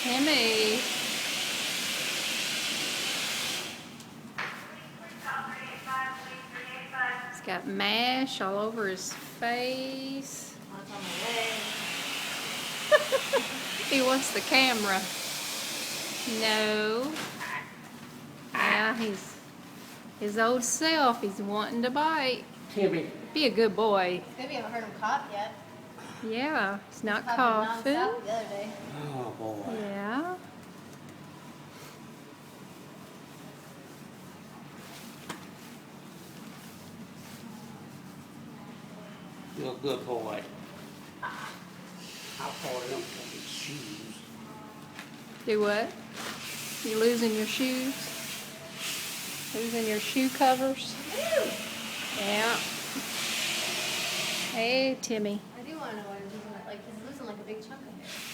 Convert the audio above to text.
Timmy. He's got mash all over his face. What's on my leg? He wants the camera. No. Yeah, he's his old self. He's wanting to bite. Timmy. Be a good boy. Maybe you haven't heard him cough yet. Yeah, he's not Coughing coughing. nonstop the other day. Oh boy. Yeah. You're a good boy. How far them fucking shoes? Do what? You losing your shoes? Losing your shoe covers? Yeah. Hey, Timmy. I do want to know what he's losing. Like he's losing like a big chunk of hair.